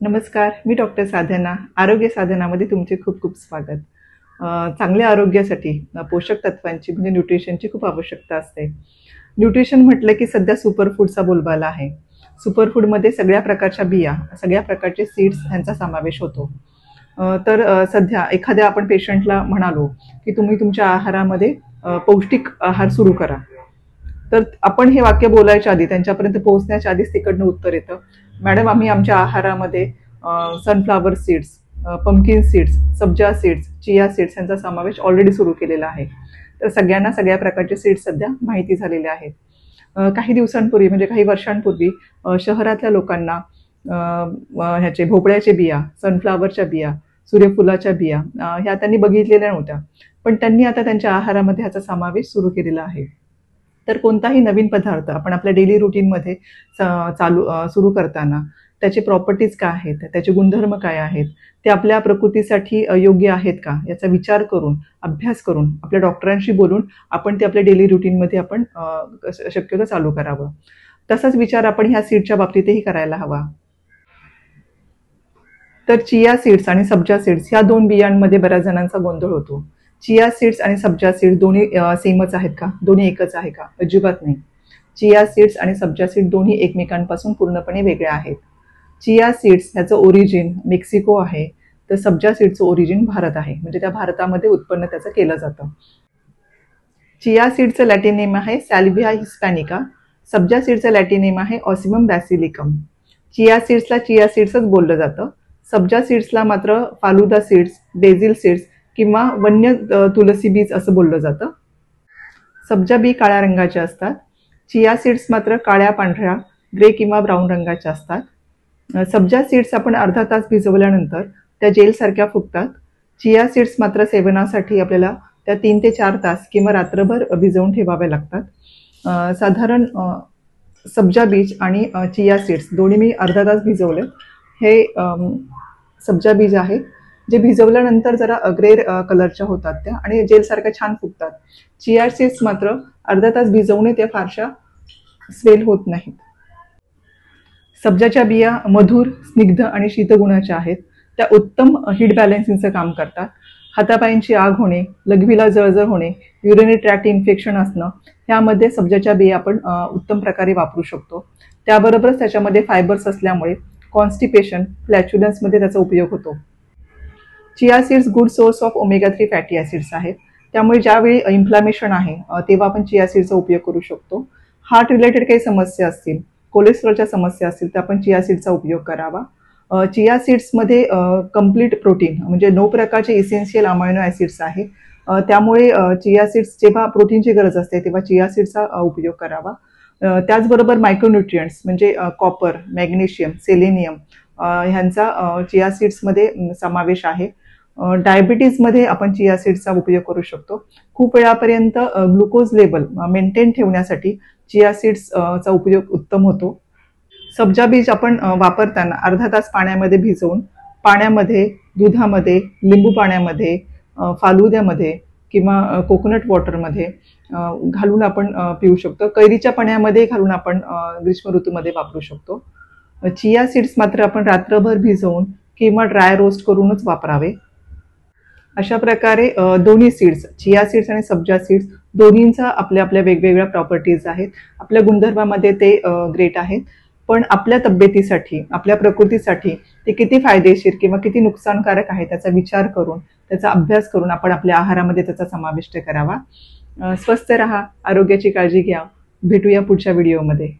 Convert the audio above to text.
नमस्कार, मी डॉक्टर साधना. आरोग्य साधनामध्ये तुमचे खूप खूप स्वागत. चांगल्या आरोग्यासाठी पोषक तत्वांची म्हणजे न्यूट्रिशनची खूप आवश्यकता असते. न्यूट्रिशन म्हटलं की सध्या सुपरफूडचा बोलबाला आहे. सुपरफूडमध्ये सगळ्या प्रकारच्या बिया, सगळ्या प्रकारचे सीड्स यांचा समावेश होतो. सध्या एखाद्या आपण पेशंटला म्हणालो की तुम्ही तुमच्या आहारामध्ये पौष्टिक आहार सुरू करा, तर आपण हे वाक्य बोलायच्या आधी, त्यांच्यापर्यंत पोहोचण्याच्या आधीच तिकडनं उत्तर येतं, मॅडम आम्ही आमच्या आहारामध्ये sunflower seeds, pumpkin seeds, sabja seeds, chia seeds यांचा समावेश ऑलरेडी सुरू केलेला आहे. तर सगळ्यांना सगळ्या प्रकारचे सीड्स सध्या माहिती झालेले आहेत. काही दिवसांपूर्वी म्हणजे काही वर्षांपूर्वी शहरातल्या लोकांना ह्याचे भोपळ्याचे बिया, सनफ्लावरच्या बिया, सूर्यफुलाच्या बिया ह्या त्यांनी बघितलेल्या नव्हत्या, पण त्यांनी आता त्यांच्या आहारामध्ये ह्याचा समावेश सुरू केलेला आहे. तर कोणताही नवीन पदार्थ आपण आपल्या डेली रुटीनमध्ये सुरू करताना त्याचे प्रॉपर्टीज काय आहेत, त्याचे गुणधर्म काय आहेत, ते आपल्या प्रकृतीसाठी योग्य आहेत का याचा विचार करून, अभ्यास करून, आपल्या डॉक्टरांशी बोलून आपण ते आपल्या डेली रुटीनमध्ये आपण शक्यतो चालू करावं. तसाच विचार आपण ह्या सीडच्या बाबतीतही करायला हवा. तर चिया सीड्स आणि सब्जा सीड्स ह्या दोन बियांमध्ये बऱ्याच जणांचा गोंधळ होतो. चिया सीड्स आणि सब्जा सीड्स दोन्ही सेमच आहेत का, दोन्ही एकच आहे का? अजिबात नाही. चिया सीड्स आणि सब्जा सीड दोन्ही एकमेकांपासून पूर्णपणे वेगळ्या आहेत. चिया सीड्स ह्याचं ओरिजिन मेक्सिको आहे, तर सब्जा सीडचं ओरिजिन भारत आहे, म्हणजे त्या भारतामध्ये उत्पन्न त्याचं केलं जातं. चिया सीडचं लॅटिन नेम आहे सॅल्विया हिस्पॅनिका. सब्जा सीडचं लॅटिन नेम आहे ऑसिमम बॅसिलिकम. चिया सीड्सला चिया सीड्सच बोललं जातं. सब्जा सीड्सला मात्र फालुदा सीड्स, बेझिल सीड्स किंवा वन्य तुलसी बीज असं बोललं जातं. सब्जा बी काळ्या रंगाचे असतात. चिया सीड्स मात्र काळ्या, पांढऱ्या, ग्रे किंवा ब्राऊन रंगाच्या असतात. सब्जा सीड्स आपण अर्धा तास भिजवल्यानंतर त्या जेलसारख्या फुगतात. चिया सीड्स मात्र सेवनासाठी आपल्याला त्या 3 ते 4 तास किंवा रात्रभर भिजवून ठेवाव्या लागतात. साधारण सब्जा बीज आणि चिया सीड्स दोन्ही मी अर्धा तास भिजवले. हे सब्जा बीज आहेत जे भिजवल्यानंतर जरा ग्रे कलरच्या होतात त्या आणि जेलसारख्या छान फुगतात. चिया सीड्स मात्र अर्धा तास भिजवणे त्या फारशा स्वेल होत नाहीत. सब्जाच्या बिया मधुर, स्निग्ध आणि शीतगुणाच्या आहेत. त्या उत्तम हीट बॅलन्सिंगचं काम करतात. हातापायांची आग होणे, लघवीला जळजळ होणे, युरिनरी ट्रॅक्ट इन्फेक्शन असणं ह्यामध्ये सब्जाच्या बिया आपण उत्तम प्रकारे वापरू शकतो. त्याबरोबरच त्याच्यामध्ये फायबर्स असल्यामुळे कॉन्स्टिपेशन, फ्लॅच्युलन्समध्ये त्याचा उपयोग होतो. Chia seeds good source of omega 3 fatty acids आहेत, त्यामुळे ज्यावेळी इन्फ्लामेशन आहे तेव्हा आपण चिया सीडचा उपयोग करू शकतो. हार्ट रिलेटेड काही समस्या असतील, कोलेस्ट्रॉलच्या समस्या असतील तर आपण चिया सीडचा उपयोग करावा. चिया सीड्समध्ये कम्प्लीट प्रोटीन म्हणजे 9 प्रकारचे इसेन्शियल अमायनो ॲसिड्स आहेत, त्यामुळे चिया सीड्स जेव्हा प्रोटीनची गरज असते तेव्हा चिया सीडचा उपयोग करावा. त्याचबरोबर मायक्रोन्यूट्रियंट्स म्हणजे कॉपर, मॅग्नेशियम, सेलेनियम ह्यांचा चिया सीड्समध्ये समावेश आहे. डायबिटीजमध्ये आपण चिया सीड्सचा उपयोग करू शकतो. खूप वेळापर्यंत ग्लुकोज लेवल मेंटेन ठेवण्यासाठी चिया सीड्सचा उपयोग उत्तम होतो. सब्जा बीज आपण वापरताना अर्धा तास पाण्यामध्ये भिजवून पाण्यामध्ये, दुधामध्ये, लिंबू पाण्यामध्ये, फालुद्यामध्ये किंवा कोकोनट वॉटरमध्ये घालून आपण पिऊ शकतो. कैरीच्या पाण्यामध्ये घालून आपण ग्रीष्म ऋतूमध्ये वापरू शकतो. चिया सीड्स मात्र आपण रात्रभर भिजवून किंवा ड्राय रोस्ट करूनच वापरावे. अशा प्रकारे दोन्ही सीड्स, चिया सीड्स आणि सब्जा सीड्स दोन्हींचा आपल्या आपल्या वेगवेगळ्या प्रॉपर्टीज आहेत. आपल्या गुणधर्मामध्ये ते ग्रेट आहेत, पण आपल्या तब्येतीसाठी, आपल्या प्रकृतीसाठी ते किती फायदेशीर किंवा किती नुकसानकारक आहे त्याचा विचार करून, त्याचा अभ्यास करून आपण आपल्या आहारामध्ये त्याचा समाविष्ट करावा. स्वस्थ रहा, आरोग्याची काळजी घ्या. भेटूया पुढच्या व्हिडिओमध्ये.